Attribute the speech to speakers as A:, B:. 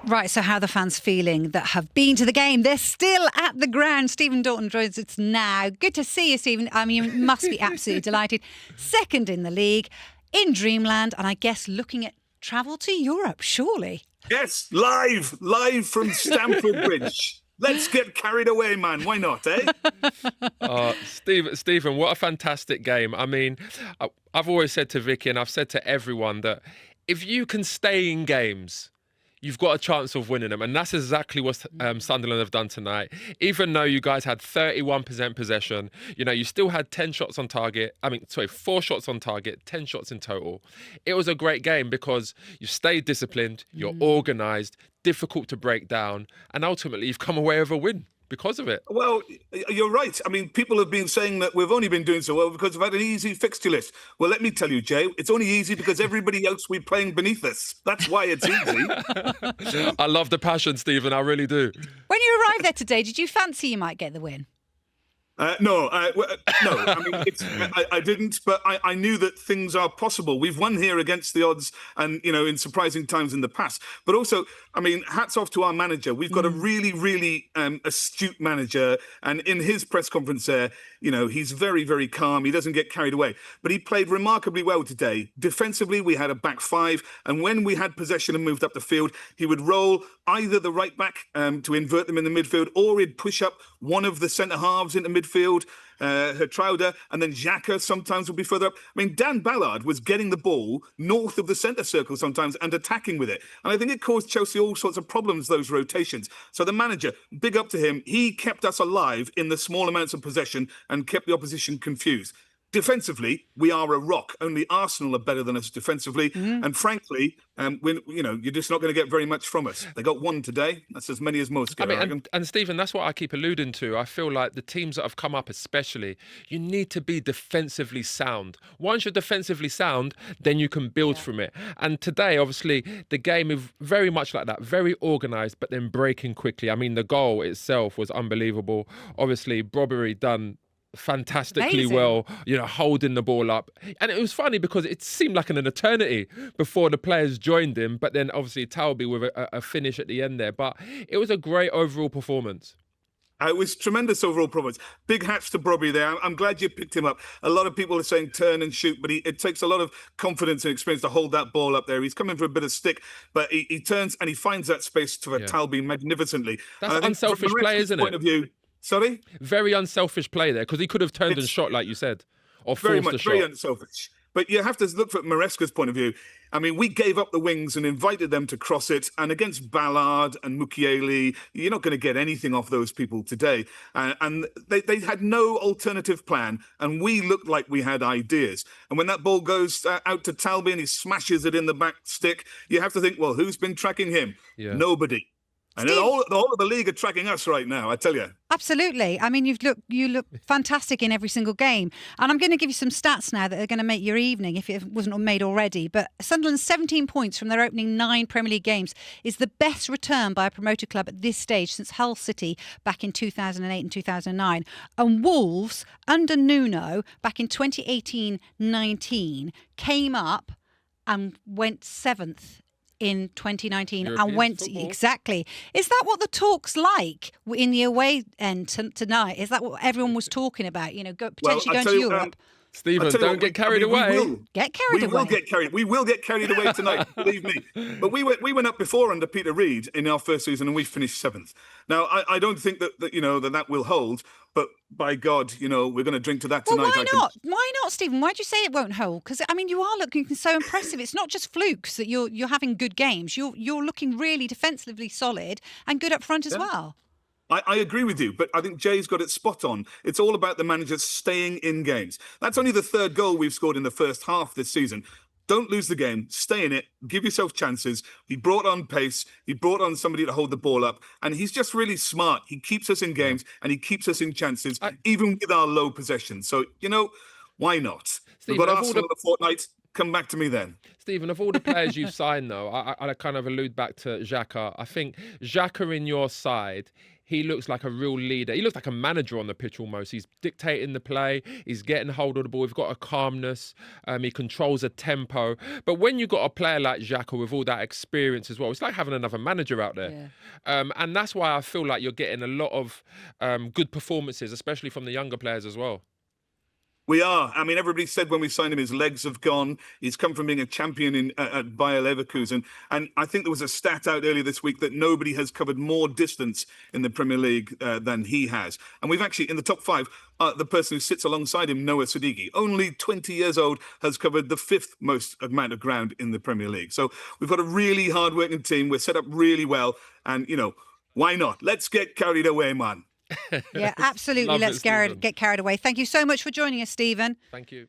A: Right, so how are the fans feeling that have been to the game? They're still at the ground. Stephen Doughton joins us now. Good to see you, Stephen. I mean, you must be absolutely delighted. Second in the league, in Dreamland, and I guess looking at travel to Europe, surely.
B: Yes, live from Stamford Bridge. Let's get carried away, man. Why not, eh?
C: Stephen, what a fantastic game. I mean, I've always said to Vicky and I've said to everyone that if you can stay in games, you've got a chance of winning them. And that's exactly what Sunderland have done tonight. Even though you guys had 31% possession, you still had 10 shots on target. 4 shots on target, 10 shots in total. It was a great game because you stayed disciplined, you're organised, difficult to break down, and ultimately you've come away with a win because of it.
B: Well, you're right. I mean, people have been saying that we've only been doing so well because we've had an easy fixture list. Well, let me tell you, Jay, it's only easy because everybody else we're playing beneath us. That's why it's easy.
C: I love the passion, Stephen. I really do.
A: When you arrived there today, did you fancy you might get the win?
B: No. I mean, I didn't, but I knew that things are possible. We've won here against the odds, and in surprising times in the past. But also, I mean, hats off to our manager. We've got a really, really astute manager, and in his press conference there, he's very, very calm. He doesn't get carried away, but he played remarkably well today. Defensively, we had a back five, and when we had possession and moved up the field, he would roll either the right back to invert them in the midfield, or he'd push up one of the centre halves into midfield, Hertrauder, and then Xhaka sometimes would be further up. I mean, Dan Ballard was getting the ball north of the centre circle sometimes and attacking with it. And I think it caused Chelsea all sorts of problems, those rotations. So the manager, big up to him. He kept us alive in the small amounts of possession and kept the opposition confused. Defensively, we are a rock. Only Arsenal are better than us defensively. And frankly, you're just not going to get very much from us. They got one today. That's as many as most get, I reckon.
C: And Stephen, that's what I keep alluding to. I feel like the teams that have come up especially, you need to be defensively sound. Once you're defensively sound, then you can build from it. And today, obviously, the game is very much like that, very organised, but then breaking quickly. I mean, the goal itself was unbelievable. Obviously, Brobbery done fantastically well, holding the ball up. And it was funny because it seemed like an eternity before the players joined him, but then obviously Talby with a finish at the end there. But it was a great overall performance.
B: It was tremendous overall performance. Big hats to Brobby there. I'm glad you picked him up. A lot of people are saying turn and shoot, but it takes a lot of confidence and experience to hold that ball up there. He's coming for a bit of stick, but he turns and he finds that space to Talby magnificently.
C: That's an unselfish play, isn't it?
B: Point of view, sorry?
C: Very unselfish play there, because he could have turned and shot, like you said, or
B: very
C: forced
B: much
C: a shot.
B: very unselfish. But you have to look from Maresca's point of view. I mean, we gave up the wings and invited them to cross it. And against Ballard and Mukiele, you're not going to get anything off those people today. And they had no alternative plan. And we looked like we had ideas. And when that ball goes out to Talby and he smashes it in the back stick, you have to think, well, who's been tracking him? Yeah. Nobody. And the whole of the league are tracking us right now, I tell you.
A: Absolutely. I mean, you look fantastic in every single game. And I'm going to give you some stats now that are going to make your evening, if it wasn't made already. But Sunderland's 17 points from their opening 9 Premier League games is the best return by a promoted club at this stage since Hull City back in 2008 and 2009. And Wolves, under Nuno, back in 2018-19, came up and went 7th in 2019
C: European
A: and went
C: football.
A: Exactly. Is that what the talk's like in the away end tonight? Is that what everyone was talking about? Potentially going to Europe.
C: Stephen, don't get carried away.
A: We
B: will get carried away tonight, believe me. But we went up before under Peter Reid in our first season, and we finished 7th. Now, I don't think that will hold. But by God, we're going to drink to that tonight.
A: Well, why not? Why not, Stephen? Why do you say it won't hold? Because I mean, you are looking so impressive. It's not just flukes that you're having good games. You're looking really defensively solid and good up front as well.
B: I agree with you, but I think Jay's got it spot on. It's all about the manager staying in games. That's only the 3rd goal we've scored in the first half this season. Don't lose the game. Stay in it. Give yourself chances. He brought on pace. He brought on somebody to hold the ball up. And he's just really smart. He keeps us in games and he keeps us in chances, even with our low possession. So, why not?
C: Stephen,
B: we've got Arsenal in a fortnight. Come back to me then.
C: Stephen, of all the players you've signed, though, I kind of allude back to Xhaka. I think Xhaka in your side, he looks like a real leader. He looks like a manager on the pitch almost. He's dictating the play. He's getting hold of the ball. He's got a calmness. He controls a tempo. But when you've got a player like Xhaka with all that experience as well, it's like having another manager out there. And that's why I feel like you're getting a lot of good performances, especially from the younger players as well.
B: We are. I mean, everybody said when we signed him, his legs have gone. He's come from being a champion at Bayer Leverkusen. And I think there was a stat out earlier this week that nobody has covered more distance in the Premier League than he has. And we've actually, in the top 5, the person who sits alongside him, Noah Sadiki, only 20 years old, has covered the 5th most amount of ground in the Premier League. So we've got a really hard-working team. We're set up really well. And, why not? Let's get carried away, man.
A: Yeah, absolutely. Let's get carried away. Thank you so much for joining us, Stephen.
C: Thank you.